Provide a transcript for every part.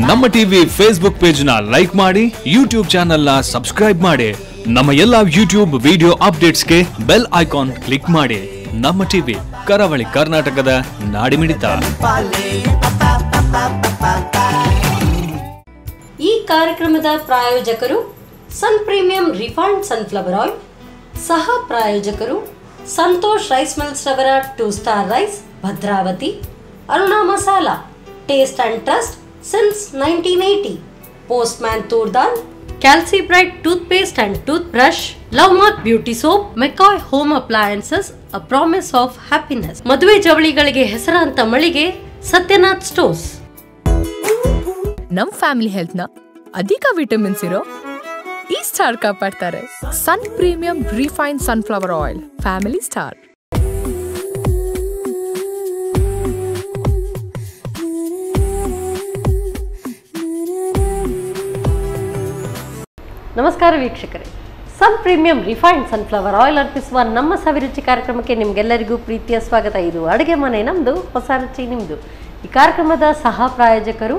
ನಮ್ಮ TV Facebook page ನ like ಮಾಡಿ, ಯೂಟ್ಯೂಬ್ ಚಾನೆಲ್ ನ ಸಬ್ಸ್ಕ್ರೈಬ್ ಮಾಡಿ, ನಮ್ಮ ಎಲ್ಲಾ ಯೂಟ್ಯೂಬ್ ವಿಡಿಯೋ ಅಪ್ಡೇಟ್ಸ್ಗೆ ಬೆಲ್ ಐಕಾನ್ ಕ್ಲಿಕ್ ಮಾಡಿ. ನಮ್ಮ ಟಿವಿ ಕರಾವಳಿ ಕರ್ನಾಟಕದ ನಾಡಿಮಿಡಿತ. ಈ ಕಾರ್ಯಕ್ರಮದ ಪ್ರಾಯೋಜಕರು Sun premium refined sunflower oil, ಸಹ ಪ್ರಾಯೋಜಕರು ಸಂತೋಷ್ ರೈಸ್ ಮಿಲ್ಸ್ ರವರ 2 star Rice Bhadravati, Aruna masala taste and trust since 1980, Postman toor dal, Calcibright toothpaste and tooth brush, Love Mark beauty soap, McCoy home appliances, a promise of happiness. ಮದುವೆ ಜವಳಿಗಳಿಗೆ ಹೆಸರಾಂತ ಮಳಿಗೆ ಸತ್ಯನಾಥ್ ಸ್ಟೋರ್ಸ್. ನಮ್ family health ನ ಅಧಿಕ ವಿಟಮಿನ್ಸ್ ಇರೋ ಈ ಸ್ಟಾರ್ ಕಾಪಾಡ್ತಾರೆ. Sun premium refined sunflower oil, family star. ನಮಸ್ಕಾರ ವೀಕ್ಷಕರೇ, ಸನ್ ಪ್ರೀಮಿಯಂ ರಿಫೈನ್ಡ್ ಸನ್ಫ್ಲವರ್ ಆಯಿಲ್ ಅರ್ಪಿಸುವ ನಮ್ಮ ಸವಿರುಚಿ ಕಾರ್ಯಕ್ರಮಕ್ಕೆ ನಿಮಗೆಲ್ಲರಿಗೂ ಪ್ರೀತಿಯ ಸ್ವಾಗತ. ಇದು ಅಡುಗೆ ಮನೆ ನಮ್ಮದು, ಹೊಸ ರುಚಿ ನಿಮ್ಮದು. ಈ ಕಾರ್ಯಕ್ರಮದ ಸಹ ಪ್ರಾಯೋಜಕರು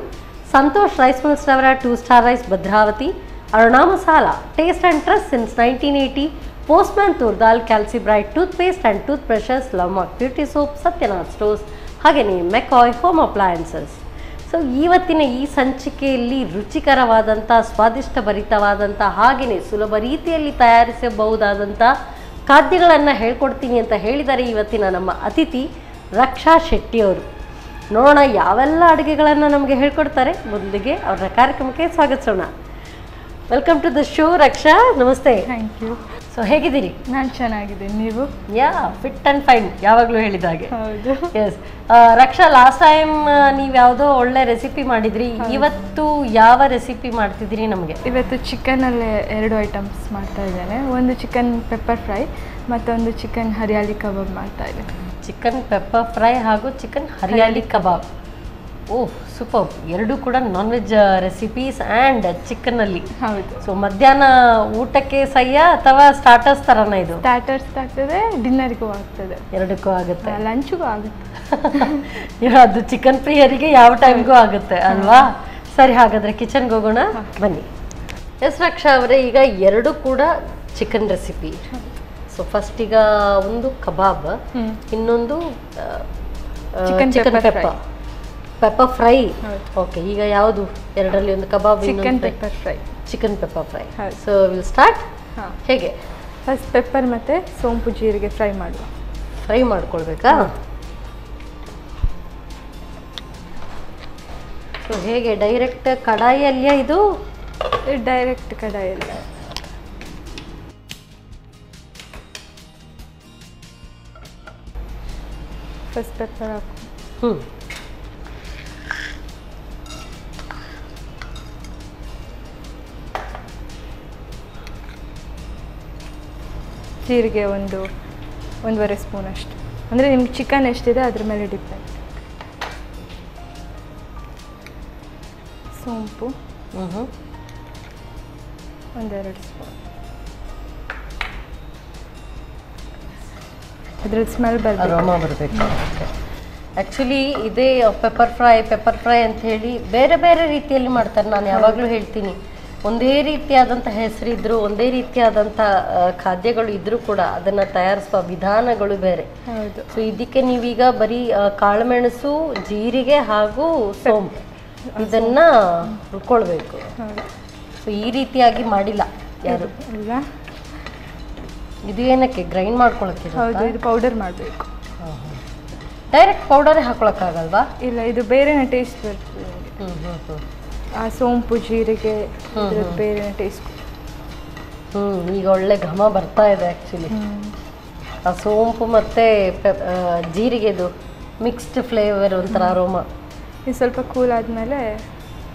ಸಂತೋಷ್ ರೈಸ್ ಮಿಲ್ಸ್ ರವರ 2 star Rice Bhadravati, Aruna masala taste and trust since 1980, Postman toor dal, Calcibright toothpaste and tooth brushes, Love Mark beauty soap, Satyanath stores, ಹಾಗೆಯೇ ಮೆಕಾಯ್ ಹೋಮ್ ಅಪ್ಲಯನ್ಸಸ್. ಸೊ ಇವತ್ತಿನ ಈ ಸಂಚಿಕೆಯಲ್ಲಿ ರುಚಿಕರವಾದಂಥ, ಸ್ವಾದಿಷ್ಟಭರಿತವಾದಂಥ, ಹಾಗೆಯೇ ಸುಲಭ ರೀತಿಯಲ್ಲಿ ತಯಾರಿಸಬಹುದಾದಂಥ ಖಾದ್ಯಗಳನ್ನು ಹೇಳ್ಕೊಡ್ತೀನಿ ಅಂತ ಹೇಳಿದ್ದಾರೆ ಇವತ್ತಿನ ನಮ್ಮ ಅತಿಥಿ ರಕ್ಷಾ ಶೆಟ್ಟಿಯವರು. ನೋಡೋಣ ಯಾವೆಲ್ಲ ಅಡುಗೆಗಳನ್ನು ನಮಗೆ ಹೇಳ್ಕೊಡ್ತಾರೆ. ಮೊದಲಿಗೆ ಅವರ ಕಾರ್ಯಕ್ರಮಕ್ಕೆ ಸ್ವಾಗತಿಸೋಣ. Welcome to the show Raksha. ನಮಸ್ತೆ. Thank you. ಸೊ ಹೇಗಿದ್ದೀರಿ? ನಾನು ಚೆನ್ನಾಗಿದ್ದೀನಿ, ನೀವು? ಫಿಟ್ ಆ್ಯಂಡ್ ಫೈನ್, ಯಾವಾಗಲೂ ಹೇಳಿದ ಹಾಗೆ. ಹೌದು. ಎಸ್ ರಕ್ಷಾ, ಲಾಸ್ಟ್ ಟೈಮ್ ನೀವು ಯಾವುದೋ ಒಳ್ಳೆ ರೆಸಿಪಿ ಮಾಡಿದ್ರಿ. ಇವತ್ತು ಯಾವ ರೆಸಿಪಿ ಮಾಡ್ತಿದ್ದೀರಿ ನಮಗೆ? ಇವತ್ತು ಚಿಕನಲ್ಲಿ 2 ಐಟಮ್ಸ್ ಮಾಡ್ತಾ ಇದ್ದೇನೆ. ಒಂದು ಚಿಕನ್ ಪೆಪ್ಪರ್ ಫ್ರೈ, ಮತ್ತೊಂದು ಚಿಕನ್ ಹರಿಯಾಲಿ ಕಬಾಬ್ ಮಾಡ್ತಾ ಇದ್ದೇನೆ. ಚಿಕನ್ ಪೆಪ್ಪರ್ ಫ್ರೈ ಹಾಗೂ ಚಿಕನ್ ಹರಿಯಾಲಿ ಕಬಾಬ್. ಓಹ್ ಸೂಪರ್. ಎರಡೂ ಕೂಡ ನಾನ್ ವೆಜ್ ರೆಸಿಪೀಸ್ ಆ್ಯಂಡ್ ಚಿಕನ್ನಲ್ಲಿ. ಹೌದು. ಸೊ ಮಧ್ಯಾಹ್ನ ಊಟಕ್ಕೆ ಸಹ್ಯ ಅಥವಾ ಸ್ಟಾರ್ಟರ್ಸ್ ಥರನ? ಇದು ಸ್ಟಾರ್ಟರ್ಸ್ ಆಗ್ತದೆ, ಡಿನ್ನರ್ಗೂ ಆಗ್ತದೆ, ಎರಡಕ್ಕೂ ಆಗುತ್ತೆ, ಲಂಚ್ಗೂ ಆಗುತ್ತೆ. ಅದು ಚಿಕನ್ ಪ್ರಿಯರಿಗೆ ಯಾವ ಟೈಮ್ಗೂ ಆಗುತ್ತೆ ಅಲ್ವಾ? ಸರಿ, ಹಾಗಾದರೆ ಕಿಚನ್ಗೆ ಹೋಗೋಣ, ಬನ್ನಿ. ಎಸ್ ರಕ್ಷಾ ಅವರೇ, ಈಗ ಎರಡು ಕೂಡ ಚಿಕನ್ ರೆಸಿಪಿ. ಸೊ ಫಸ್ಟ್ ಈಗ ಒಂದು ಕಬಾಬ್, ಇನ್ನೊಂದು ಚಿಕನ್ ಪೆಪ್ಪರ್ ಫ್ರೈ. ಓಕೆ, ಈಗ ಯಾವುದು ಎರಡರಲ್ಲಿ? ಒಂದು kebab, chicken pepper fry. Chicken pepper fry. So will start. ಹೇಗೆ? ಫಸ್ಟ್ ಪೆಪ್ಪರ್ ಮತ್ತು ಸೋಂಪು ಜೀರಿಗೆ ಫ್ರೈ ಮಾಡುವ. ಫ್ರೈ ಮಾಡ್ಕೊಳ್ಬೇಕಾ? ಸೊ ಹೇಗೆ, ಡೈರೆಕ್ಟ್ ಕಡಾಯಿಯಲ್ಲಿಯೇ ಇದು? ಡೈರೆಕ್ಟ್ ಕಡಾಯಲ್ಲಿ. ಫಸ್ಟ್ ಪೆಪ್ಪರ್ ಹಾಕು. ಜೀರಿಗೆ 1.5 ಸ್ಪೂನ್ ಅಷ್ಟು, ಅಂದರೆ ನಿಮ್ಗೆ ಚಿಕನ್ ಎಷ್ಟಿದೆ ಅದ್ರ ಮೇಲೆ ಡಿಪೆಂಡ್. ಸೋಂಪು 1-2 ಸ್ಪೂನ್. ಅದ್ರಲ್ಲಿ ಸ್ಮೆಲ್ ಬರಬೇಕು. ಆ್ಯಕ್ಚುಲಿ ಇದೇ ಪೆಪ್ಪರ್ ಫ್ರೈ ಅಂತ ಹೇಳಿ ಬೇರೆ ಬೇರೆ ರೀತಿಯಲ್ಲಿ ಮಾಡ್ತಾರೆ. ನಾನು ಯಾವಾಗಲೂ ಹೇಳ್ತೀನಿ, ಒಂದೇ ರೀತಿಯಾದಂಥ ಹೆಸರಿದ್ರು, ಒಂದೇ ರೀತಿಯಾದಂಥ ಖಾದ್ಯಗಳು ಇದ್ರೂ ಕೂಡ ಅದನ್ನು ತಯಾರಿಸುವ ವಿಧಾನಗಳು ಬೇರೆ. ಹೌದು. ಸೊ ಇದಕ್ಕೆ ನೀವೀಗ ಬರೀ ಕಾಳುಮೆಣಸು, ಜೀರಿಗೆ ಹಾಗೂ ಸೋಂಪು ಇದನ್ನು ಹುರ್ಕೊಳ್ಬೇಕು. ಸೊ ಈ ರೀತಿಯಾಗಿ ಮಾಡಿಲ್ಲ ಯಾರು ಅಲ್ಲ. ಇದು ಏನಕ್ಕೆ ಗ್ರೈಂಡ್ ಮಾಡ್ಕೊಳಕ್ಕೆ? ಹೌದು, ಇದು ಪೌಡರ್ ಮಾಡಬೇಕು. ಡೈರೆಕ್ಟ್ ಪೌಡರೇ ಹಾಕೊಳಕ್ಕಾಗಲ್ವಾ? ಇಲ್ಲ, ಇದು ಬೇರೆನೇ ಟೇಸ್ಟ್ ಬರ್ತದೆ. ಆ ಸೋಂಪು ಜೀರಿಗೆ ಬೇರೆನೇ ಟೇಸ್ಟ್. ಈಗ ಒಳ್ಳೆ ಘಮ ಬರ್ತಾ ಇದೆ ಆ್ಯಕ್ಚುಲಿ. ಆ ಸೋಂಪು ಮತ್ತು ಜೀರಿಗೆದು ಮಿಕ್ಸ್ಡ್ ಫ್ಲೇವರ್, ಒಂಥರ ಅರೋಮಾ. ಇದು ಸ್ವಲ್ಪ ಕೂಲ್ ಆದಮೇಲೆ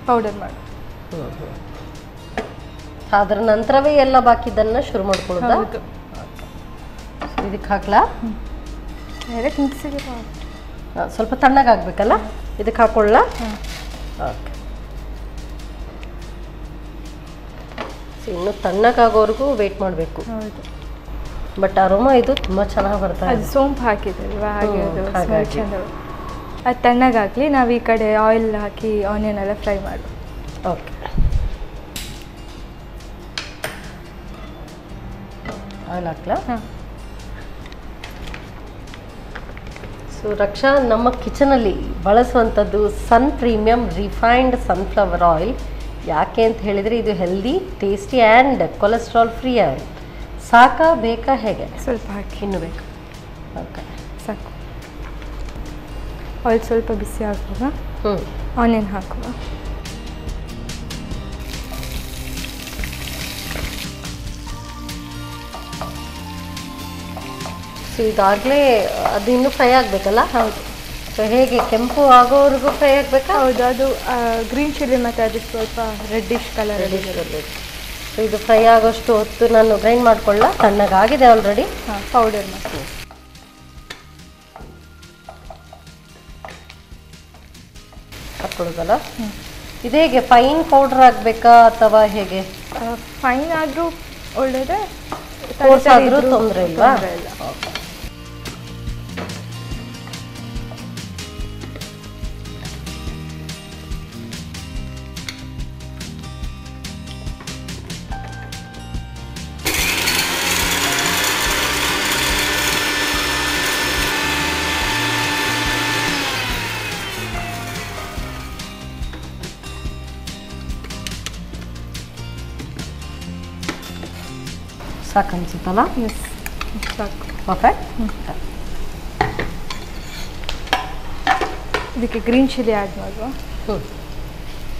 ಪೌಡರ್ ಮಾಡಿ. ಅದರ ನಂತರವೇ ಎಲ್ಲ ಬಾಕಿದ್ದನ್ನು ಶುರು ಮಾಡ್ಕೊಳ್ಳೋದಾ? ಇದಕ್ಕೆ ಹಾಕ್ಲಾ? ಡೈರೆಕ್ಟ್ ಮಿಕ್ಸಿಗೆ ಸ್ವಲ್ಪ ತಣ್ಣಗಾಗಬೇಕಲ್ಲ, ಇದಕ್ಕೆ ಹಾಕೊಳ್ಳ? ಓಕೆ. ಇನ್ನು ತಣ್ಣಗಾಗೋವರೆಗೂ ವೇಟ್ ಮಾಡಬೇಕು. ಹೌದು. ಬಟ್ ಅರೋಮಾ ಇದು ತುಂಬ ಚೆನ್ನಾಗಿ ಬರ್ತಾ ಇದೆ. ಅದು ಸೋಂಪು ಹಾಕಿದಲ್ವಾ, ಹಾಗೆ ಅದು ಸ್ಮೆಲ್ ಚಂದ. ಅದು ತಣ್ಣಗಾಗಲಿ, ನಾವು ಈ ಕಡೆ ಆಯಿಲ್ ಹಾಕಿ ಆನಿಯನ್ ಎಲ್ಲ ಫ್ರೈ ಮಾಡು. ಓಕೆ, ಆಯಿಲ್ ಹಾಕ್ಲಾ? ಹಾಂ. ಸೊ ರಕ್ಷಾ, ನಮ್ಮ ಕಿಚನಲ್ಲಿ ಬಳಸುವಂಥದ್ದು Sun premium refined sunflower oil. ಯಾಕೆ ಅಂತ ಹೇಳಿದರೆ ಇದು healthy, tasty and cholesterol free oil. ಸಾಕಾ, ಬೇಕಾ, ಹೇಗೆ? ಸ್ವಲ್ಪ ಹಾಕಿ. ಇನ್ನೂ ಬೇಕು? ಓಕೆ, ಸಾಕು. ಆಯಿಲ್ ಸ್ವಲ್ಪ ಬಿಸಿ ಆಗುವಾಗ ಆನಿಯನ್ ಹಾಕುವ. ಸೊ ಇದಾಗಲೇ ಅದು ಇನ್ನೂ ಫ್ರೈ ಆಗಬೇಕಲ್ಲ? ಹೌದು. ಸೊ ಹೇಗೆ, ಕೆಂಪು ಆಗೋವರೆಗೂ ಫ್ರೈ ಆಗಬೇಕಾ? ಹೌದು, ಅದು ಗ್ರೀನ್ ಚಿಲ್ಲಿ ಮತ್ತು ಅದಕ್ಕೆ ಸ್ವಲ್ಪ ರೆಡ್ಡಿಶ್ ಕಲರ್ ಬರಬೇಕು. ಸೊ ಇದು ಫ್ರೈ ಆಗೋಷ್ಟು ಹೊತ್ತು ನಾನು ಗ್ರೈಂಡ್ ಮಾಡ್ಕೊಳ್ಳ? ತಣ್ಣಗಾಗಿದೆ ಆಲ್ರೆಡಿ. ಹಾಂ, ಪೌಡರ್ ಮಾಡಿ ಹಾಕ್ಕೊಳ್ಳೋದಲ್ಲ? ಇದು ಹೇಗೆ, ಫೈನ್ ಪೌಡರ್ ಆಗಬೇಕಾ ಅಥವಾ ಹೇಗೆ? ಫೈನ್ ಆದರೂ ಒಳ್ಳೆಯದೇ, ಕೋರ್ಸ್ ಆದರೂ ತೊಂದರೆ ಇಲ್ವಾ? ಇಲ್ಲ. ಸಾಕು ಅನ್ಸುತ್ತಲ್ಲ? ಎಸ್, ಸಾಕು. ಪರ್ಫೆಕ್ಟ್. ಇದಕ್ಕೆ ಗ್ರೀನ್ ಚಿಲ್ಲಿ ಆ್ಯಡ್ ಮಾಡುವ. ಹ್ಞೂ,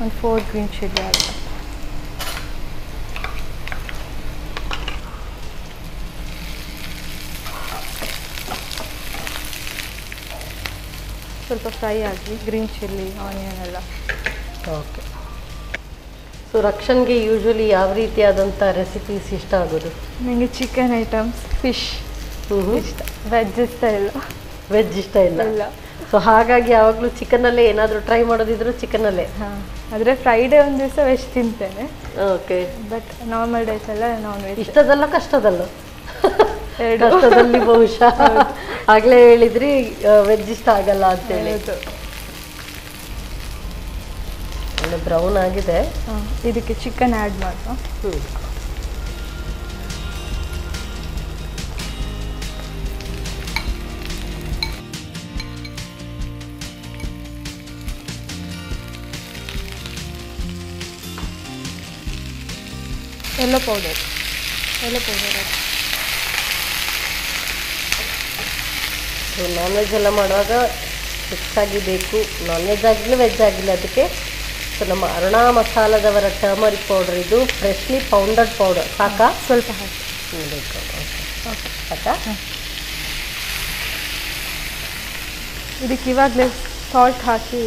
ಒಂದು 4 ಗ್ರೀನ್ ಚಿಲ್ಲಿ ಆ್ಯಡ್ ಮಾಡಿ. ಸ್ವಲ್ಪ ಫ್ರೈ ಆಗಲಿ ಗ್ರೀನ್ ಚಿಲ್ಲಿ ಆನಿಯನ್ ಎಲ್ಲ. ಓಕೆ. ಸೊ ರಕ್ಷನ್ಗೆ ಯೂಶ್ವಲಿ ಯಾವ ರೀತಿಯಾದಂಥ ರೆಸಿಪೀಸ್ ಇಷ್ಟ ಆಗೋದು? ನನಗೆ ಚಿಕನ್ ಐಟಮ್ಸ್, ಫಿಶ್ ಇಷ್ಟ. ವೆಜ್ ಇಷ್ಟ ಇಲ್ಲ. ವೆಜ್ ಇಷ್ಟ ಇಲ್ಲ? ಇಲ್ಲ. ಸೊ ಹಾಗಾಗಿ ಯಾವಾಗಲೂ ಚಿಕನಲ್ಲೇ ಏನಾದರೂ ಟ್ರೈ ಮಾಡೋದಿದ್ರು ಚಿಕನಲ್ಲೇ? ಹಾಂ, ಆದರೆ ಫ್ರೈಡೇ ಒಂದು ದಿವಸ ವೆಜ್ ತಿಂತೇನೆ. ಓಕೆ. ಬಟ್ ನಾರ್ಮಲ್ ಡೇಸ್ ಎಲ್ಲ ನಾನ್ ವೆಜ್. ಇಷ್ಟದಲ್ಲ ಕಷ್ಟದಲ್ಲ? ಕಷ್ಟದಲ್ಲಿ ಬಹುಶಃ. ಆಗಲೇ ಹೇಳಿದ್ರಿ ವೆಜ್ ಇಷ್ಟ ಆಗಲ್ಲ ಅಂತೇಳಿ. ಒಳ್ಳೆ ಬ್ರೌನ್ ಆಗಿದೆ. ಇದಕ್ಕೆ ಚಿಕನ್ ಆ್ಯಡ್ ಮಾಡುವ. ಎಲ್ಲೋ ಪೌಡರ್ ಸೊ ನಾನ್ ವೆಜ್ ಎಲ್ಲ ಮಾಡುವಾಗ ಫಿಕ್ಸಾಗಿ ಬೇಕು, ನಾನ್ ವೆಜ್ ಆಗಿಲ್ಲ ವೆಜ್ ಆಗಿಲ್ಲ ಅದಕ್ಕೆ. ಸೊ ನಮ್ಮ ಅರುಣಾ ಮಸಾಲದವರ ಟರ್ಮರಿಕ್ ಪೌಡರ್, ಇದು ಫ್ರೆಶ್ಲಿ ಪೌಂಡರ್ಡ್ ಪೌಡರ್. ಸಾಕಾ? ಸ್ವಲ್ಪ ಹಾಕಿ. ಬೇಕು. ಓಕೆ, ಸಾಕಾ? ಇದಕ್ಕೆ ಇವಾಗಲೇ ಸಾಲ್ಟ್ ಹಾಕಿ.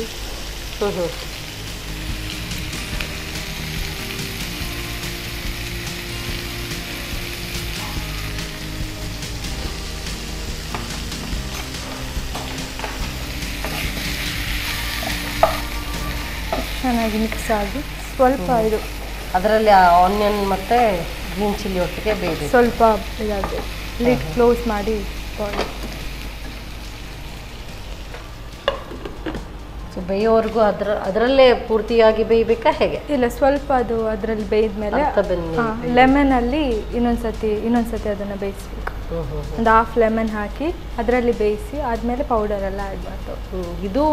ಚೆನ್ನಾಗಿ ಮಿಕ್ಸ್ ಆಗಿ ಸ್ವಲ್ಪ ಇದು ಅದರಲ್ಲಿ ಆನಿಯನ್ ಮತ್ತು ಗ್ರೀನ್ ಚಿಲ್ಲಿ ಒಟ್ಟಿಗೆ ಬೇಯಿಸಿ ಸ್ವಲ್ಪ ಇದಾಗಬೇಕು. ಲಿಡ್ ಕ್ಲೋಸ್ ಮಾಡಿ ಸೊ ಬೇಯೋವರೆಗೂ ಅದರಲ್ಲೇ ಪೂರ್ತಿಯಾಗಿ ಬೇಯಬೇಕಾ ಹೇಗೆ? ಇಲ್ಲ, ಸ್ವಲ್ಪ ಅದು ಅದರಲ್ಲಿ ಬೇಯ್ದ್ಮೇಲೆ ಲೆಮನಲ್ಲಿ ಇನ್ನೊಂದ್ಸತಿ ಅದನ್ನು ಬೇಯಿಸ್ಬೇಕು. ಒಂದು ಹಾಫ್ ಲೆಮನ್ ಹಾಕಿ ಅದರಲ್ಲಿ ಬೇಯಿಸಿ ಆದಮೇಲೆ ಪೌಡರ್ ಎಲ್ಲ ಆ್ಯಡ್ ಮಾಡ್ತೇವೆ. ಇದು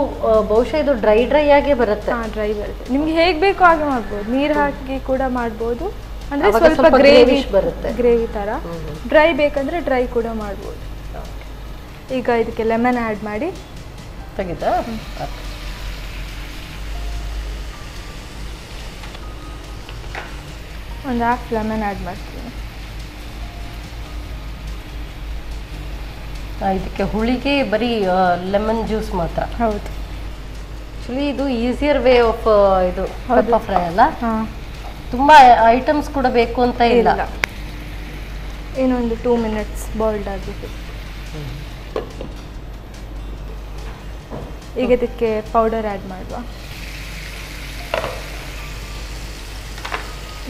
ಬಹುಶಃ ಇದು ಡ್ರೈ ಆಗೇ ಬರುತ್ತೆ. ಹಾಂ, ಡ್ರೈ ಬರುತ್ತೆ. ನಿಮ್ಗೆ ಹೇಗೆ ಬೇಕೋ ಹಾಗೆ ಮಾಡ್ಬೋದು. ನೀರು ಹಾಕಿ ಕೂಡ ಮಾಡ್ಬೋದು, ಅಂದರೆ ಸ್ವಲ್ಪ ಗ್ರೇವಿ ಬರುತ್ತೆ, ಗ್ರೇವಿ ಥರ. ಡ್ರೈ ಬೇಕಂದರೆ ಡ್ರೈ ಕೂಡ ಮಾಡ್ಬೋದು. ಈಗ ಇದಕ್ಕೆ ಲೆಮನ್ ಆ್ಯಡ್ ಮಾಡಿ ತೆಗೆದಾ? ಒಂದು ಹಾಫ್ ಲೆಮನ್ ಆ್ಯಡ್ ಮಾಡ್ತೀನಿ. ಇದಕ್ಕೆ ಹುಳಿಗೆ ಬರೀ ಲೆಮನ್ ಜ್ಯೂಸ್ ಮಾತ್ರ? ಹೌದು. ಆ್ಯಕ್ಚುಲಿ ಇದು ಈಸಿಯರ್ ವೇ ಆಫ್ ಇದು ಪೆಪ್ಪರ್ ಫ್ರೈ ಅಲ್ಲ? ಹಾಂ, ತುಂಬ ಐಟಮ್ಸ್ ಕೂಡ ಬೇಕು ಅಂತ ಇಲ್ಲ. ಇನ್ನೊಂದು 2 ಮಿನಿಟ್ಸ್ ಬಾಯ್ಲ್ಡ್ ಆಗಬೇಕು. ಈಗ ಇದಕ್ಕೆ ಪೌಡರ್ ಆ್ಯಡ್ ಮಾಡುವ.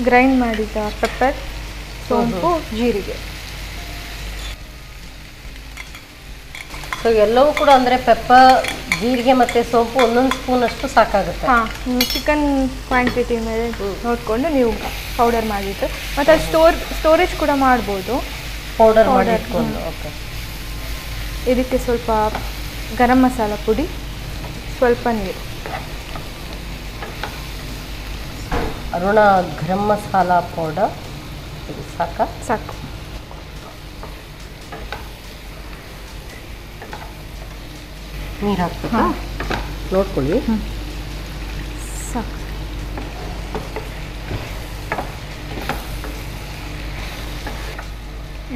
ಗ್ರೈಂಡ್ ಮಾಡಿದ ಪೆಪ್ಪರ್, ಸೋಂಪು, ಜೀರಿಗೆ. ಸೊ ಎಲ್ಲವೂ ಕೂಡ ಅಂದರೆ ಪೆಪ್ಪರ್, ಜೀರಿಗೆ ಮತ್ತು ಸೋಂಪು ಒಂದೊಂದು ಸ್ಪೂನ್ ಅಷ್ಟು ಸಾಕಾಗುತ್ತೆ. ಹಾಂ, ಚಿಕನ್ ಕ್ವಾಂಟಿಟಿ ಮೇಲೆ ನೋಡಿಕೊಂಡು ನೀವು ಪೌಡರ್ ಮಾಡಿಟ್ಟು ಮತ್ತು ಸ್ಟೋರೇಜ್ ಕೂಡ ಮಾಡ್ಬೋದು. ಪೌಡರ್ ಮಾಡಿಟ್ಕೊಂಡು. ಓಕೆ. ಇದಕ್ಕೆ ಸ್ವಲ್ಪ ಗರಂ ಮಸಾಲ ಪುಡಿ, ಸ್ವಲ್ಪ ನೀರು. ಅರುಣ ಗರಂ ಮಸಾಲ ಪೌಡರ್ ಇದು ಸಾಕು. ನೀರು ಹಾಕ್ಬೇಕಾ ನೋಡ್ಕೊಳ್ಳಿ. ಸಾಕು.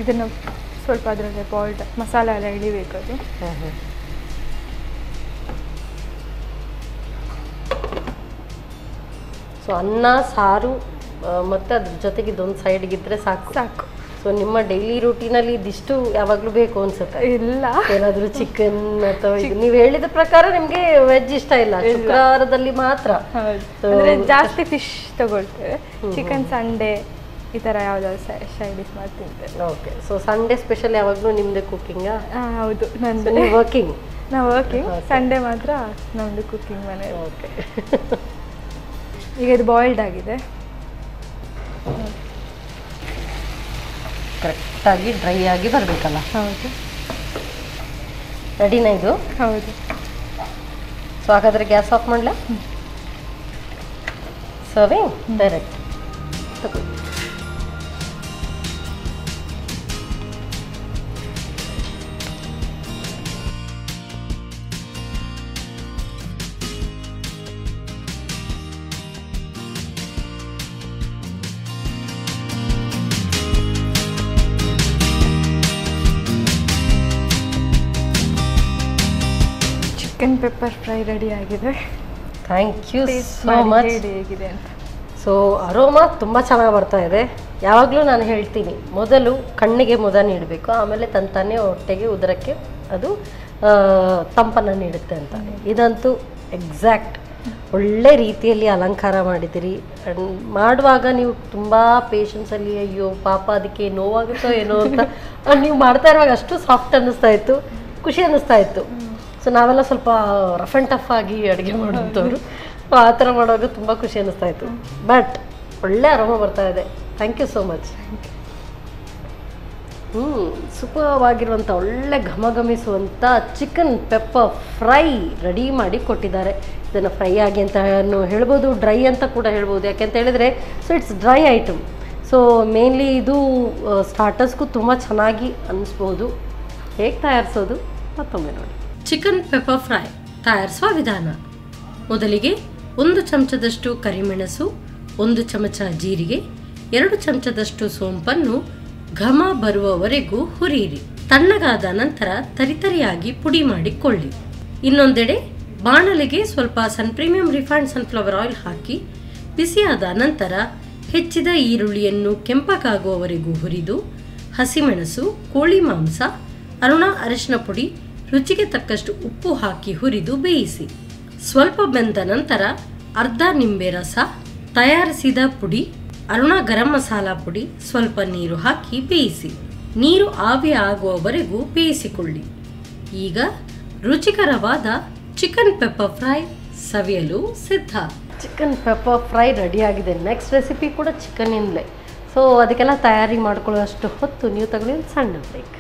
ಇದನ್ನು ಸ್ವಲ್ಪ ಅದರಲ್ಲಿ ಬಾಯ್ಲ್ಡ್ ಮಸಾಲ ಎಲ್ಲ ಇಳಿಬೇಕು ಅದು. ಸೊ ಅನ್ನ ಸಾರು ಮತ್ತು ಅದ್ರ ಜೊತೆಗೆ ಇದೊಂದು ಸೈಡ್ಗಿದ್ರೆ ಸಾಕು. ಸೊ ನಿಮ್ಮ ಡೈಲಿ ರೂಟೀನಲ್ಲಿ ಇದಿಷ್ಟು ಯಾವಾಗಲೂ ಬೇಕು ಅನ್ಸುತ್ತೆ? ಇಲ್ಲ, ಏನಾದರೂ ಚಿಕನ್ ಅಥವಾ ನೀವು ಹೇಳಿದ ಪ್ರಕಾರ ನಿಮಗೆ ವೆಜ್ ಇಷ್ಟ ಇಲ್ಲ, ಶುಕ್ರವಾರದಲ್ಲಿ ಮಾತ್ರ. ಜಾಸ್ತಿ ಫಿಶ್ ತಗೊಳ್ತೇವೆ. ಚಿಕನ್ ಸಂಡೇ ಈ ಥರ ಯಾವ್ದಾದ್ರು ಸೈಡ್ ಡಿಶ್ ಮಾಡಿ ತಿಂತೇವೆ. ಓಕೆ. ಸೊ ಸಂಡೇ ಸ್ಪೆಷಲ್ ಯಾವಾಗಲೂ ನಿಮ್ಮದೇ ಕುಕ್ಕಿಂಗಾ? ಹೌದು, ನಂದು. ನೀವು ವರ್ಕಿಂಗ್? ನಾವು ವರ್ಕಿಂಗ್. ಸಂಡೇ ಮಾತ್ರ ನಮ್ಮದು ಕುಕ್ಕಿಂಗ್ ಮನೆ. ಓಕೆ. ಈಗ ಇದು ಬಾಯ್ಲ್ಡ್ ಆಗಿದೆ. ಕರೆಕ್ಟಾಗಿ ಡ್ರೈ ಆಗಿ ಬರಬೇಕಲ್ಲ? ಹೌದು. ರೆಡಿನಾ ಇದು? ಹೌದು. ಸೊ ಹಾಗಾದರೆ ಗ್ಯಾಸ್ ಆಫ್ ಮಾಡಲಾ? ಸರ್ವಿಂಗ್ ಡೈರೆಕ್ಟ್ ತಗೊಳ್ಳಿ. ಚಿಕನ್ ಪೆಪ್ಪರ್ ಫ್ರೈ ರೆಡಿ ಆಗಿದೆ. Thank you so much. ಹೇಗಿದೆ ಅಂತ. ಸೊ ಅರೋಮಾ ತುಂಬ ಚೆನ್ನಾಗಿ ಬರ್ತಾ ಇದೆ. ಯಾವಾಗಲೂ ನಾನು ಹೇಳ್ತೀನಿ, ಮೊದಲು ಕಣ್ಣಿಗೆ ಮುದ ನೀಡಬೇಕು, ಆಮೇಲೆ ತಾನೇ ಹೊಟ್ಟೆಗೆ ಉದರಕ್ಕೆ ಅದು ತಂಪನ್ನು ನೀಡುತ್ತೆ ಅಂತ. ಇದಂತೂ ಎಕ್ಸಾಕ್ಟ್ ಒಳ್ಳೆ ರೀತಿಯಲ್ಲಿ ಅಲಂಕಾರ ಮಾಡಿದ್ದೀರಿ. ಮಾಡುವಾಗ ನೀವು ತುಂಬ ಪೇಷನ್ಸಲ್ಲಿ, ಅಯ್ಯೋ ಪಾಪ ಅದಕ್ಕೆ ನೋವಾಗುತ್ತೋ ಏನೋ ಅಂತ ನೀವು ಮಾಡ್ತಾ ಇರುವಾಗ ಅಷ್ಟು ಸಾಫ್ಟ್ ಅನ್ನಿಸ್ತಾ ಇತ್ತು, ಖುಷಿ ಅನ್ನಿಸ್ತಾ ಇತ್ತು. ಸೊ ನಾವೆಲ್ಲ ಸ್ವಲ್ಪ ರಫ್ ಆ್ಯಂಡ್ ಟಫ್ ಆಗಿ ಅಡುಗೆ ಮಾಡೋಂಥವ್ರು, ಆ ಥರ ಮಾಡುವಾಗ ತುಂಬ ಖುಷಿ ಅನ್ನಿಸ್ತಾ ಇತ್ತು. ಬಟ್ ಒಳ್ಳೆ ಅರೋಮ ಬರ್ತಾ ಇದೆ. Thank you so much. ಸೂಪರ್ವಾಗಿರುವಂಥ ಒಳ್ಳೆ ಘಮಘಮಿಸುವಂಥ ಚಿಕನ್ ಪೆಪ್ಪರ್ ಫ್ರೈ ರೆಡಿ ಮಾಡಿ ಕೊಟ್ಟಿದ್ದಾರೆ. ಇದನ್ನು ಫ್ರೈ ಆಗಿ ಅಂತ ಹೇಳ್ಬೋದು, ಡ್ರೈ ಅಂತ ಕೂಡ ಹೇಳ್ಬೋದು. ಯಾಕೆಂತ ಹೇಳಿದರೆ so it's dry item. So mainly ಇದು ಸ್ಟಾರ್ಟರ್ಸ್ಗೂ ತುಂಬ ಚೆನ್ನಾಗಿ ಅನ್ನಿಸ್ಬೋದು. ಹೇಗೆ ತಯಾರಿಸೋದು ಮತ್ತೊಮ್ಮೆ ನೋಡಿ. ಚಿಕನ್ ಪೆಪ್ಪರ್ ಫ್ರೈ ತಯಾರಿಸುವ ವಿಧಾನ: ಮೊದಲಿಗೆ 1 ಚಮಚದಷ್ಟು ಕರಿಮೆಣಸು, 1 ಚಮಚ ಜೀರಿಗೆ, 2 ಚಮಚದಷ್ಟು ಸೋಂಪನ್ನು ಘಮ ಬರುವವರೆಗೂ ಹುರಿಯಿರಿ. ತಣ್ಣಗಾದ ನಂತರ ತರಿತರಿಯಾಗಿ ಪುಡಿ ಮಾಡಿಕೊಳ್ಳಿ. ಇನ್ನೊಂದೆಡೆ ಬಾಣಲೆಗೆ ಸ್ವಲ್ಪ ಪ್ರೀಮಿಯಂ ರಿಫೈನ್ಡ್ ಸನ್ಫ್ಲವರ್ ಆಯಿಲ್ ಹಾಕಿ ಬಿಸಿಯಾದ ನಂತರ ಹೆಚ್ಚಿದ ಈರುಳ್ಳಿಯನ್ನು ಕೆಂಪಗಾಗುವವರೆಗೂ ಹುರಿದು ಹಸಿಮೆಣಸು, ಕೋಳಿ ಮಾಂಸ, ಅರಿಶಿನ ಪುಡಿ, ರುಚಿಗೆ ತಕ್ಕಷ್ಟು ಉಪ್ಪು ಹಾಕಿ ಹುರಿದು ಬೇಯಿಸಿ. ಸ್ವಲ್ಪ ಬೆಂದ ನಂತರ ಅರ್ಧ ನಿಂಬೆ ರಸ, ತಯಾರಿಸಿದ ಪುಡಿ, ಗರಂ ಮಸಾಲ ಪುಡಿ, ಸ್ವಲ್ಪ ನೀರು ಹಾಕಿ ಬೇಯಿಸಿ. ನೀರು ಆವಿ ಆಗುವವರೆಗೂ ಬೇಯಿಸಿಕೊಳ್ಳಿ. ಈಗ ರುಚಿಕರವಾದ ಚಿಕನ್ ಪೆಪ್ಪರ್ ಫ್ರೈ ಸವಿಯಲು ಸಿದ್ಧ. ಚಿಕನ್ ಪೆಪ್ಪರ್ ಫ್ರೈ ರೆಡಿ ಆಗಿದೆ. ನೆಕ್ಸ್ಟ್ ರೆಸಿಪಿ ಕೂಡ ಚಿಕನ್ನಿಂದಲೇ. ಸೊ ಅದಕ್ಕೆಲ್ಲ ತಯಾರಿ ಮಾಡ್ಕೊಳ್ಳೋಷ್ಟು ಹೊತ್ತು ನೀವು ತಗೊಳ್ಳಿ ಒಂದು ಸಣ್ಣ ಬ್ರೇಕ್.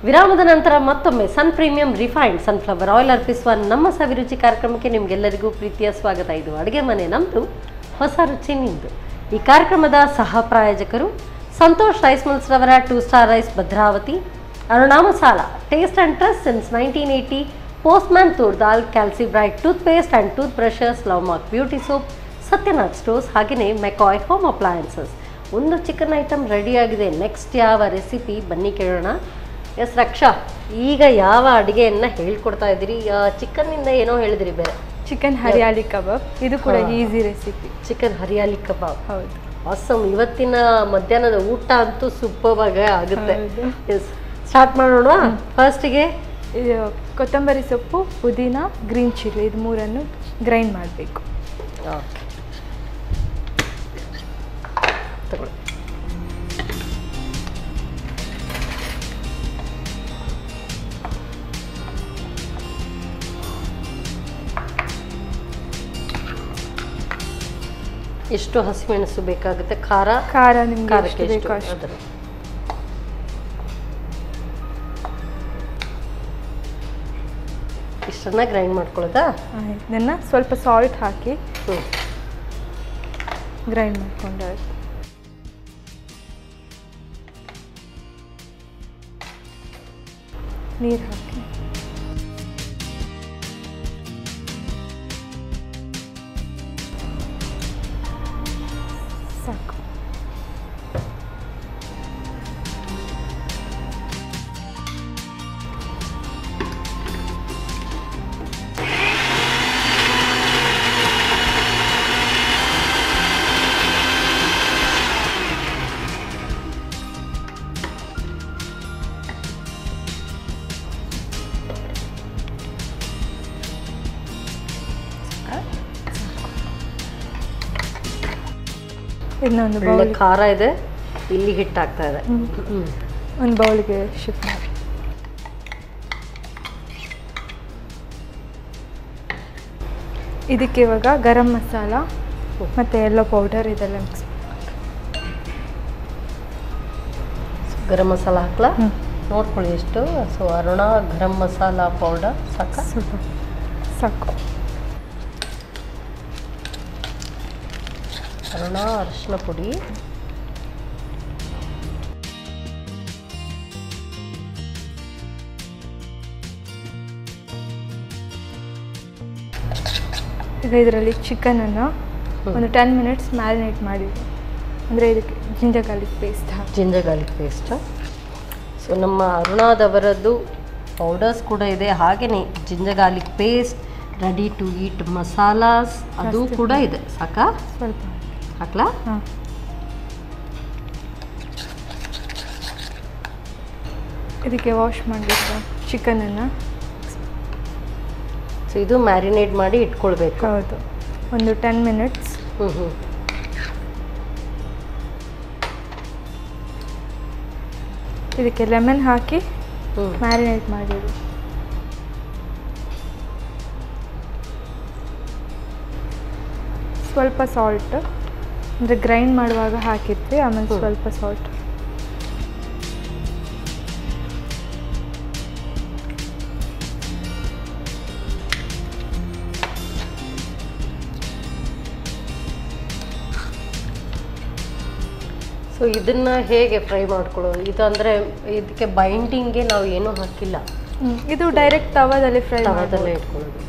ವಿರಾಮದ ನಂತರ ಮತ್ತೊಮ್ಮೆ ಪ್ರೀಮಿಯಂ ರಿಫೈನ್ಡ್ ಸನ್ಫ್ಲವರ್ ಆಯಿಲ್ ಅರ್ಪಿಸುವ ನಮ್ಮ ಸವಿರುಚಿ ಕಾರ್ಯಕ್ರಮಕ್ಕೆ ನಿಮಗೆಲ್ಲರಿಗೂ ಪ್ರೀತಿಯ ಸ್ವಾಗತ. ಇದು ಅಡುಗೆ ಮನೆ ನಮ್ಮದು, ಹೊಸ ರುಚಿ ನಿಮ್ಮದು. ಈ ಕಾರ್ಯಕ್ರಮದ ಸಹ ಪ್ರಾಯೋಜಕರು ಸಂತೋಷ್ ರೈಸ್ ಮಿಲ್ಸ್ ರವರ 2 star Rice Bhadravati, Aruna masala taste and trust since 1980, Postman toor dal, Calcibright toothpaste and tooth brushes, Love Mark beauty soap, Satyanath stores, ಹಾಗೆಯೇ ಮೆಕಾಯ್ ಹೋಮ್ ಅಪ್ಲಯನ್ಸಸ್. ಒಂದು ಚಿಕನ್ ಐಟಮ್ ರೆಡಿಯಾಗಿದೆ. ನೆಕ್ಸ್ಟ್ ಯಾವ ರೆಸಿಪಿ ಬನ್ನಿ ಕೇಳೋಣ. ಎಸ್ ರಕ್ಷಾ, ಈಗ ಯಾವ ಅಡುಗೆಯನ್ನು ಹೇಳ್ಕೊಡ್ತಾ ಇದ್ದೀರಿ? ಚಿಕನ್ನಿಂದ ಏನೋ ಹೇಳಿದಿರಿ ಬೇರೆ. ಚಿಕನ್ ಹರಿಯಾಲಿ ಕಬಾಬ್, ಇದು ಕೂಡ ಈಸಿ ರೆಸಿಪಿ. ಚಿಕನ್ ಹರಿಯಾಲಿ ಕಬಾಬ್, ಹೌದು. ಆಸಮ್. ಇವತ್ತಿನ ಮಧ್ಯಾಹ್ನದ ಊಟ ಅಂತೂ ಸೂಪರ್ ಆಗಿ ಆಗುತ್ತೆ. ಎಸ್, ಸ್ಟಾರ್ಟ್ ಮಾಡೋಣ. ಫಸ್ಟಿಗೆ ಕೊತ್ತಂಬರಿ ಸೊಪ್ಪು, ಪುದೀನ, ಗ್ರೀನ್ ಚಿಲ್ಲಿ, ಇದು 3 ಗ್ರೈಂಡ್ ಮಾಡಬೇಕು. ಓಕೆ. ತಗೊಳ್ಳಿ. ಎಷ್ಟು ಹಸಿಮೆಣಸು ಬೇಕಾಗುತ್ತೆ? ಖಾರ ನಿಮ್ಗೆ ಖಾರಕ್ಕೆ ಎಷ್ಟು ಎಷ್ಟು ಬೇಕೋ ಅಷ್ಟು. ಅದರ ಇಷ್ಟನ್ನ ಗ್ರೈಂಡ್ ಮಾಡ್ಕೊಳ್ಳೋದಾ? ಇದನ್ನು ಸ್ವಲ್ಪ ಸಾಲ್ಟ್ ಹಾಕಿ ಗ್ರೈಂಡ್ ಮಾಡ್ಕೊಂಡ್ರೆ ನೀರು ಹಾಕಿ ಸಾಕು. ಇನ್ನೊಂದು ಒಳ್ಳೆ ಖಾರ ಇದೆ. ಇಲ್ಲಿ ಹಿಟ್ಟು ಹಾಕ್ತಾ ಇದೆ. ಒಂದು ಬೌಲ್ಗೆ ಶಿಫ್ಟ್ ಮಾಡಿ. ಇದಕ್ಕೆ ಇವಾಗ ಗರಂ ಮಸಾಲ ಮತ್ತು ಎಲ್ಲೋ ಪೌಡರ್ ಇದೆಲ್ಲ ಮಿಕ್ಸ್. ಗರಂ ಮಸಾಲ ಹಾಕ್ಲಾ? ನೋಡ್ಕೊಳ್ಳಿ ಎಷ್ಟು. ಸೊ ಅರುಣ ಗರಂ ಮಸಾಲ ಪೌಡರ್ ಸಾಕು? ಸ್ವಲ್ಪ ಸಾಕು. ಅರುಣ ಅರಿಶಿನ ಪುಡಿ, ಈಗ ಇದರಲ್ಲಿ ಚಿಕನನ್ನು ಒಂದು 10 ಮಿನಿಟ್ಸ್ ಮ್ಯಾರಿನೇಟ್ ಮಾಡಿದ್ವಿ. ಅಂದರೆ ಇದಕ್ಕೆ ಜಿಂಜರ್ ಗಾರ್ಲಿಕ್ ಪೇಸ್ಟ್ ಹಾಕಿ. Ginger garlic paste. ಸೊ ನಮ್ಮ ಅರುಣಾದವರದ್ದು ಪೌಡರ್ಸ್ ಕೂಡ ಇದೆ, ಹಾಗೆಯೇ ginger garlic paste, ready to eat masalas ಅದು ಕೂಡ ಇದೆ. ಸಾಕಾ? ಸ್ವಲ್ಪ ಹಾಕ್ಲಾ? ಹಾಂ. ಇದಕ್ಕೆ ವಾಶ್ ಮಾಡಿಬಿಟ್ಟು ಚಿಕನನ್ನು ಸೊ ಇದು ಮ್ಯಾರಿನೇಟ್ ಮಾಡಿ ಇಟ್ಕೊಳ್ಬೇಕು. ಹೌದು, ಒಂದು 10 ಮಿನಿಟ್ಸ್. ಇದಕ್ಕೆ ಲೆಮನ್ ಹಾಕಿ ಮ್ಯಾರಿನೇಟ್ ಮಾಡಿದ್ದು. ಸ್ವಲ್ಪ ಸಾಲ್ಟ್, ಅಂದರೆ ಗ್ರೈಂಡ್ ಮಾಡುವಾಗ ಹಾಕಿದ್ವಿ, ಆಮೇಲೆ ಸ್ವಲ್ಪ ಸಾಲ್ಟ್. ಸೊ ಇದನ್ನು ಹೇಗೆ ಫ್ರೈ ಮಾಡ್ಕೊಳ್ಳೋದು? ಇದು ಅಂದರೆ ಇದಕ್ಕೆ ಬೈಂಡಿಂಗ್ಗೆ ನಾವು ಏನೂ ಹಾಕಿಲ್ಲ, ಇದು ಡೈರೆಕ್ಟ್ ತವಾದಲ್ಲಿ ಫ್ರೈ ತವಾದಲ್ಲೇ ಇಟ್ಕೊಳ್ಳೋದು.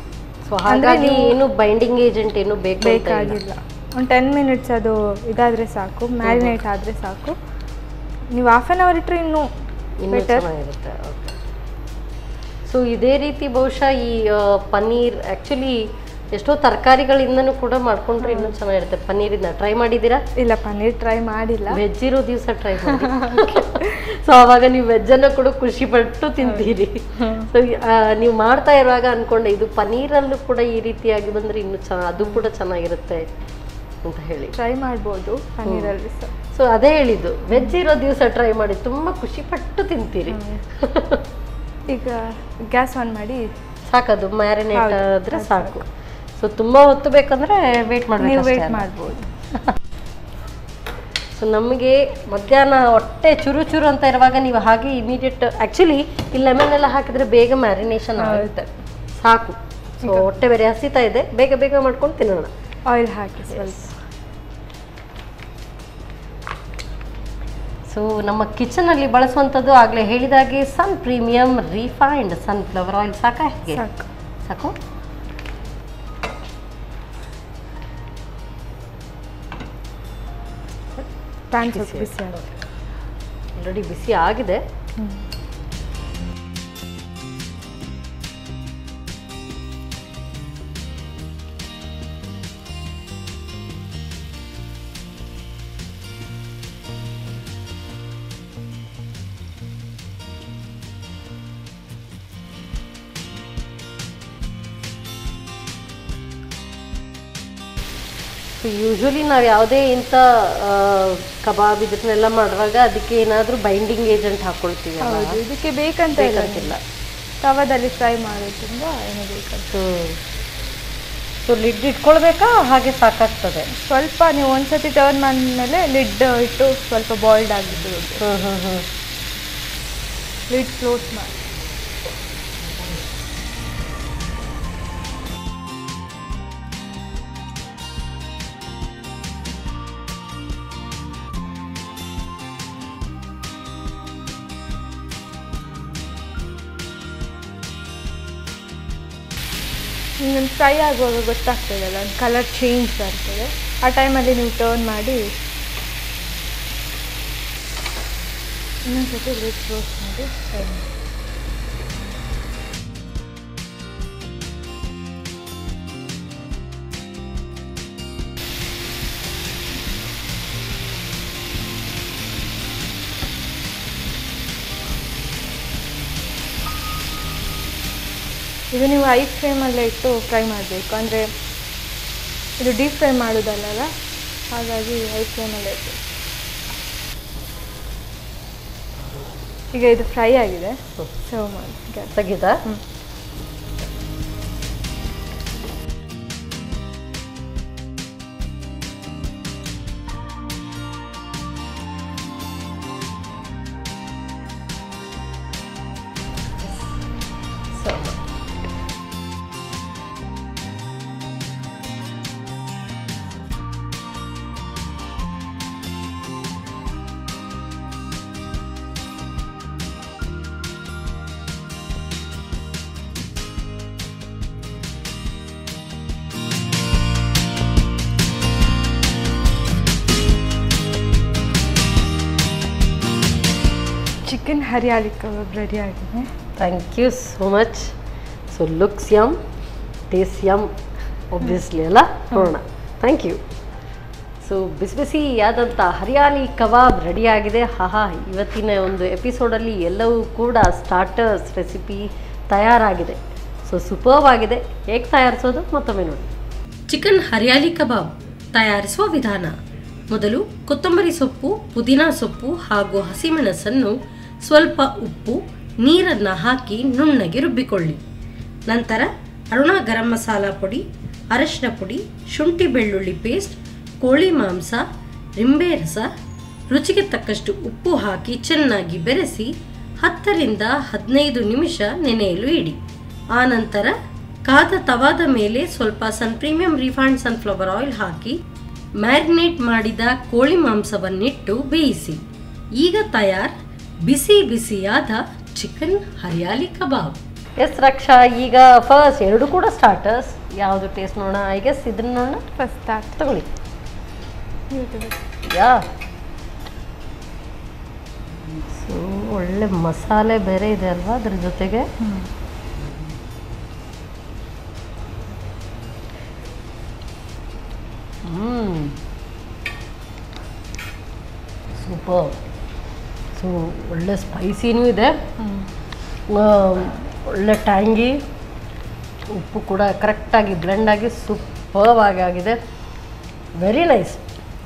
ಸೊ ಹಾಗಾಗಿ ಏನು ಬೈಂಡಿಂಗ್ ಏಜೆಂಟ್ ಏನು ಬೇಕಾಗಿಲ್ಲ. ಒಂದು 10 ಮಿನಿಟ್ಸ್ ಅದು ಇದಾದರೆ ಸಾಕು, ಮ್ಯಾರಿನೇಟ್ ಆದರೆ ಸಾಕು. ನೀವು ಹಾಫ್ ಆನ್ ಅವರ್ ಇಟ್ಟರೆ ಇನ್ನೂ ಚೆನ್ನಾಗಿರುತ್ತೆ. ಓಕೆ. ಸೊ ಇದೇ ರೀತಿ ಬಹುಶಃ ಈ ಪನ್ನೀರ್ ಆ್ಯಕ್ಚುಲಿ ಎಷ್ಟೋ ತರಕಾರಿಗಳಿಂದನೂ ಕೂಡ ಮಾಡ್ಕೊಂಡ್ರೆ ಇನ್ನೂ ಚೆನ್ನಾಗಿರುತ್ತೆ. ಪನ್ನೀರಿಂದ ಟ್ರೈ ಮಾಡಿದ್ದೀರಾ? ಇಲ್ಲ, ಪನ್ನೀರ್ ಟ್ರೈ ಮಾಡಿಲ್ಲ. ವೆಜ್ ಇರೋ ದಿವಸ ಟ್ರೈ ಮಾಡಿ. ಸೊ ಆವಾಗ ನೀವು ವೆಜ್ಜನ್ನು ಕೂಡ ಖುಷಿ ಪಟ್ಟು ತಿಂತೀರಿ. ಸೊ ನೀವು ಮಾಡ್ತಾ ಇರುವಾಗ ಅಂದ್ಕೊಂಡೆ ಇದು ಪನ್ನೀರಲ್ಲೂ ಕೂಡ ಈ ರೀತಿಯಾಗಿ ಬಂದರೆ ಇನ್ನೂ ಅದು ಕೂಡ ಚೆನ್ನಾಗಿರುತ್ತೆ ಅಂತ ಹೇಳಿ ಟ್ರೈ ಮಾಡ್ಬೋದು ಪನ್ನೀರಲ್ಲಿ. ಸೊ ಅದೇ ಹೇಳಿದ್ದು, ವೆಜ್ ಇರೋ ದಿವಸ ಟ್ರೈ ಮಾಡಿ, ತುಂಬ ಖುಷಿ ಪಟ್ಟು ತಿಂತೀರಿ. ಈಗ ಗ್ಯಾಸ್ ಆನ್ ಮಾಡಿ ಸಾಕದು ಮ್ಯಾರಿನೇಟ್ ಆದರೆ ಸಾಕು. ಸೊ ತುಂಬ ಹೊತ್ತು ಬೇಕಂದ್ರೆ ವೇಟ್ ಮಾಡಬೇಕು, ವೇಟ್ ಮಾಡ್ಬೋದು. ಸೊ ನಮಗೆ ಮಧ್ಯಾಹ್ನ ಹೊಟ್ಟೆ ಚುರು ಚುರು ಅಂತ ಇರುವಾಗ ನೀವು ಹಾಗೆ ಇಮಿಡಿಯೇಟ್, ಆ್ಯಕ್ಚುಲಿ ಈ ಲೆಮನ್ ಎಲ್ಲ ಹಾಕಿದ್ರೆ ಬೇಗ ಮ್ಯಾರಿನೇಷನ್ ಆಗುತ್ತೆ, ಸಾಕು. ಸೊ ಹೊಟ್ಟೆ ಬೇರೆ ಹಸಿತಾ ಇದೆ, ಬೇಗ ಬೇಗ ಮಾಡ್ಕೊಂಡು ತಿನ್ನೋಣ. ಆಯಿಲ್ ಹಾಕಿ ಸ್ವಲ್ಪ. ಸೊ ನಮ್ಮ ಕಿಚನಲ್ಲಿ ಬಳಸುವಂಥದ್ದು ಆಗಲೇ ಹೇಳಿದಾಗೆ ಸನ್ ಪ್ರೀಮಿಯಂ ರಿಫೈನ್ಡ್ ಸನ್ಫ್ಲವರ್ ಆಯಿಲ್. ಸಾಕಾ? ಹೇಗೆ ಸಾಕು? ಪ್ಯಾನ್ ಬಿಸಿ ಆಗುತ್ತೆ. ಆಲ್ರೆಡಿ ಬಿಸಿ ಆಗಿದೆ. ಯೂಶ್ವಲಿ ನಾವು ಯಾವುದೇ ಇಂಥ ಕಬಾಬ್ ಇದನ್ನೆಲ್ಲ ಮಾಡುವಾಗ ಅದಕ್ಕೆ ಏನಾದರೂ ಬೈಂಡಿಂಗ್ ಏಜೆಂಟ್ ಹಾಕ್ಕೊಳ್ತೀವಿ. ಹೌದು, ಇದಕ್ಕೆ ಬೇಕಂತ ಇಲ್ಲ, ತವದಲ್ಲಿ ಫ್ರೈ ಮಾಡೋದ್ರಿಂದ ಏನು ಬೇಕಂತ. ಸೊ ಲಿಡ್ ಇಟ್ಕೊಳ್ಬೇಕಾ ಹಾಗೆ ಸಾಕಾಗ್ತದೆ? ಸ್ವಲ್ಪ ನೀವು ಒಂದ್ಸತಿ ಟರ್ನ್ ಮಾಡಿದ್ಮೇಲೆ ಲಿಡ್ ಇಟ್ಟು ಸ್ವಲ್ಪ ಬಾಯ್ಲ್ಡ್ ಆಗಿದ್ದು ಲಿಡ್ ಕ್ಲೋಸ್ ಮಾಡಿ. ನಿಮ್ಮನ್ನು ಫ್ರೈ ಆಗುವಾಗ ಗೊತ್ತಾಗ್ತದಲ್ಲ, ಒಂದು ಕಲರ್ ಚೇಂಜ್ ಬರ್ತದೆ. ಆ ಟೈಮಲ್ಲಿ ನೀವು ಟರ್ನ್ ಮಾಡಿ ಇನ್ನೊಂದ್ಸತಿ ಲಿಡ್ ಕ್ಲೋಸ್ ಮಾಡಿ ಫ್ರೈ ಮಾಡಿ. ಇದು ನೀವು ಐ ಫ್ಲೇಮಲ್ಲೇ ಇಟ್ಟು ಫ್ರೈ ಮಾಡಬೇಕು, ಅಂದರೆ ಇದು ಡೀಪ್ ಫ್ರೈ ಮಾಡೋದಲ್ಲ, ಹಾಗಾಗಿ ಐ ಫ್ಲೇಮಲ್ಲೇ ಇಟ್ಟು. ಈಗ ಇದು ಫ್ರೈ ಆಗಿದೆ, ಸರ್ವ್ ಮಾಡಿ ತೆಗಿತಾ. ಚಿಕನ್ ಹರಿಯಾಲಿ ಕಬಾಬ್ ರೆಡಿ ಆಗಿದೆ. Thank you so much. So looks yum, taste yum obviously ಅಲ್ಲ, ನೋಡೋಣ. Thank you. ಸೊ ಬಿಸಿ ಬಿಸಿಯಾದಂಥ ಹರಿಯಾಲಿ ಕಬಾಬ್ ರೆಡಿಯಾಗಿದೆ. ಇವತ್ತಿನ ಒಂದು ಎಪಿಸೋಡಲ್ಲಿ ಎಲ್ಲವೂ ಕೂಡ ಸ್ಟಾರ್ಟರ್ಸ್ ರೆಸಿಪಿ ತಯಾರಾಗಿದೆ. ಸೊ ಸೂಪರ್ಬ್ ಆಗಿದೆ. ಹೇಗೆ ತಯಾರಿಸೋದು ಮತ್ತೊಮ್ಮೆ ನೋಡಿ. ಚಿಕನ್ ಹರಿಯಾಲಿ ಕಬಾಬ್ ತಯಾರಿಸುವ ವಿಧಾನ: ಮೊದಲು ಕೊತ್ತಂಬರಿ ಸೊಪ್ಪು, ಪುದೀನಾ ಸೊಪ್ಪು ಹಾಗೂ ಹಸಿಮೆಣಸನ್ನು ಸ್ವಲ್ಪ ಉಪ್ಪು, ನೀರನ್ನು ಹಾಕಿ ನುಣ್ಣಗೆ ರುಬ್ಬಿಕೊಳ್ಳಿ. ನಂತರ ಅರುಣ ಗರಂ ಮಸಾಲ ಪುಡಿ, ಅರಶಿನ ಪುಡಿ, ಶುಂಠಿ ಬೆಳ್ಳುಳ್ಳಿ ಪೇಸ್ಟ್, ಕೋಳಿ ಮಾಂಸ, ಲಿಂಬೆ ರಸ, ರುಚಿಗೆ ತಕ್ಕಷ್ಟು ಉಪ್ಪು ಹಾಕಿ ಚೆನ್ನಾಗಿ ಬೆರೆಸಿ 10 ರಿಂದ 15 ನಿಮಿಷ ನೆನೆಯಲು ಇಡಿ. ಆನಂತರ ಕಾದ ತವಾದ ಮೇಲೆ ಸ್ವಲ್ಪ ಪ್ರೀಮಿಯಂ ರಿಫೈನ್ಡ್ ಸನ್ಫ್ಲವರ್ ಆಯಿಲ್ ಹಾಕಿ ಮ್ಯಾರಿನೇಟ್ ಮಾಡಿದ ಕೋಳಿ ಮಾಂಸವನ್ನಿಟ್ಟು ಬೇಯಿಸಿ. ಈಗ ತಯಾರ್ ಬಿಸಿ ಬಿಸಿಯಾದ ಚಿಕನ್ ಹರಿಯಾಲಿ ಕಬಾಬ್. ಎಸ್ ರಕ್ಷಾ, ಈಗ ಫಸ್ಟ್ ಎರಡು ಕೂಡ ಸ್ಟಾರ್ಟರ್ಸ್. ಯಾವುದು ಟೇಸ್ಟ್ ನೋಡೋಣ? ಐ ಗೆಸ್ ಇದನ್ನ ನೋಡೋಣ. ಫಸ್ಟ್ ಸ್ಟಾರ್ಟ್ ತಗೊಳ್ಳಿ. ಯಾ, ಸೊ ಒಳ್ಳೆ ಮಸಾಲೆ ಬೇರೆ ಇದೆ ಅಲ್ವಾ ಅದ್ರ ಜೊತೆಗೆ. ಸೂಪರ್. ಸೊ ಒಳ್ಳೆ ಸ್ಪೈಸಿನೂ ಇದೆ, ಒಳ್ಳೆ ಟ್ಯಾಂಗಿ, ಉಪ್ಪು ಕೂಡ ಕರೆಕ್ಟಾಗಿ ಬ್ಲೆಂಡ್ ಆಗಿ ಸೂಪರ್ಬ್ ಆಗಿದೆ. Very nice.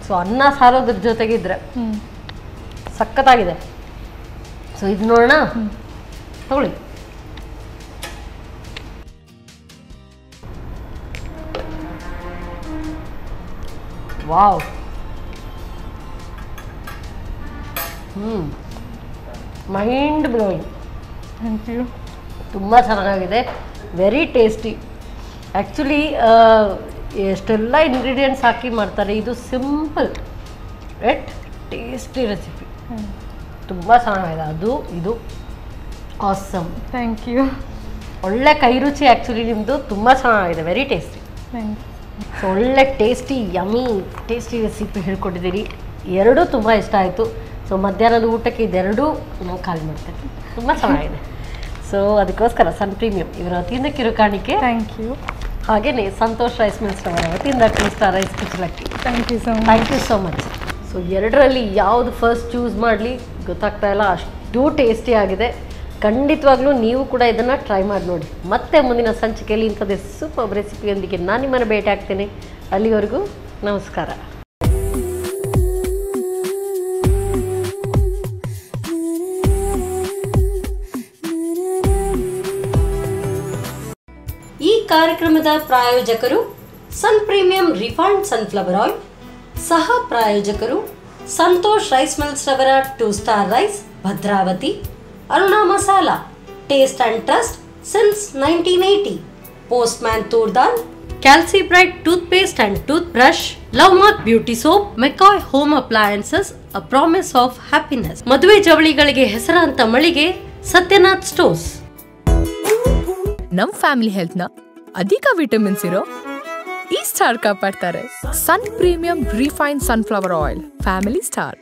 ಸೊ ಅನ್ನ ಸಾರೋದ್ರ ಜೊತೆಗಿದ್ರೆ ಸಖತ್ತಾಗಿದೆ. ಸೊ ಇದು ನೋಡೋಣ, ತಗೊಳ್ಳಿ. Wow, mind blowing. Thank you. ತುಂಬ ಚೆನ್ನಾಗಿದೆ, ವೆರಿ ಟೇಸ್ಟಿ. ಆ್ಯಕ್ಚುಲಿ ಎಷ್ಟೆಲ್ಲ ಇಂಗ್ರೀಡಿಯೆಂಟ್ಸ್ ಹಾಕಿ ಮಾಡ್ತಾರೆ. ಇದು ಸಿಂಪಲ್ ಎಟ್ ಟೇಸ್ಟಿ ರೆಸಿಪಿ. ತುಂಬ ಚೆನ್ನಾಗಿದೆ. ಅದು ಇದು ಆಸಮ್. Thank you. ಒಳ್ಳೆ ಕೈ ರುಚಿ ಆ್ಯಕ್ಚುಲಿ ನಿಮ್ಮದು. ತುಂಬ ಚೆನ್ನಾಗಿದೆ, very tasty. Thank you. So ಒಳ್ಳೆ ಟೇಸ್ಟಿ ಯಮ್ಮಿ ಟೇಸ್ಟಿ ರೆಸಿಪಿ ಹೇಳ್ಕೊಟ್ಟಿದ್ದೀರಿ. ಎರಡೂ ತುಂಬ ಇಷ್ಟ ಆಯಿತು. ಸೊ ಮಧ್ಯಾಹ್ನದ ಊಟಕ್ಕೆ ಇದೆರಡೂ ನಾವು ಖಾಲಿ ಮಾಡ್ತೇವೆ. ತುಂಬ ಚೆನ್ನಾಗಿದೆ. ಸೊ ಅದಕ್ಕೋಸ್ಕರ ಸನ್ ಪ್ರೀಮಿಯಂ ಇವರ ವತಿಯಿಂದ ಕಿರುಕಾಣಿಕೆ. Thank you. ಹಾಗೆಯೇ ಸಂತೋಷ್ ರೈಸ್ ಮಿಲ್ಸ್ ಅವರ ವತಿಯಿಂದ 2 ಸ್ಟಾರ್ ರೈಸ್ ಕುಚ್ಚಲಕ್ಕಿ. Thank you so much. Thank you so much. So ಎರಡರಲ್ಲಿ ಯಾವುದು ಫಸ್ಟ್ ಚೂಸ್ ಮಾಡಲಿ ಗೊತ್ತಾಗ್ತಾ ಇಲ್ಲ, ಅಷ್ಟು ಟೇಸ್ಟಿ ಆಗಿದೆ. ಖಂಡಿತವಾಗ್ಲೂ ನೀವು ಕೂಡ ಇದನ್ನು ಟ್ರೈ ಮಾಡಿ ನೋಡಿ. ಮತ್ತೆ ಮುಂದಿನ ಸಂಚಿಕೆಯಲ್ಲಿ ಇಂಥದ್ದೇ ಸೂಪರ್ ರೆಸಿಪಿಯೊಂದಿಗೆ ನಾನು ನಿಮ್ಮನ್ನು ಭೇಟಿ ಆಗ್ತೇನೆ. ಅಲ್ಲಿವರೆಗೂ ನಮಸ್ಕಾರ. ಈ ಕಾರ್ಯಕ್ರಮದ ಪ್ರಾಯೋಜಕರು Sun premium refined sunflower oil, ಸಹ ಪ್ರಾಯೋಜಕರು ಸಂತೋಷ್ ರೈಸ್ ಮಿಲ್ಸ್ ರವರ 2 star Rice Bhadravati, Aruna masala taste and trust since 1980, Postman toor dal, Calcibright toothpaste and tooth brush, Love Mark beauty soap, McCoy home appliances a promise of happiness, ಮದುವೆ ಜವಳಿಗಳಿಗೆ ಹೆಸರಾಂತ ಮಳಿಗೆ Satyanath stores. ನಮ್ family health ನ ಅಧಿಕ ವಿಟಮಿನ್ಸ್ ಇರೋ ಈ ಸ್ಟಾರ್ ಕಾಪಾಡ್ತಾರೆ. Sun premium refined sunflower oil, family star.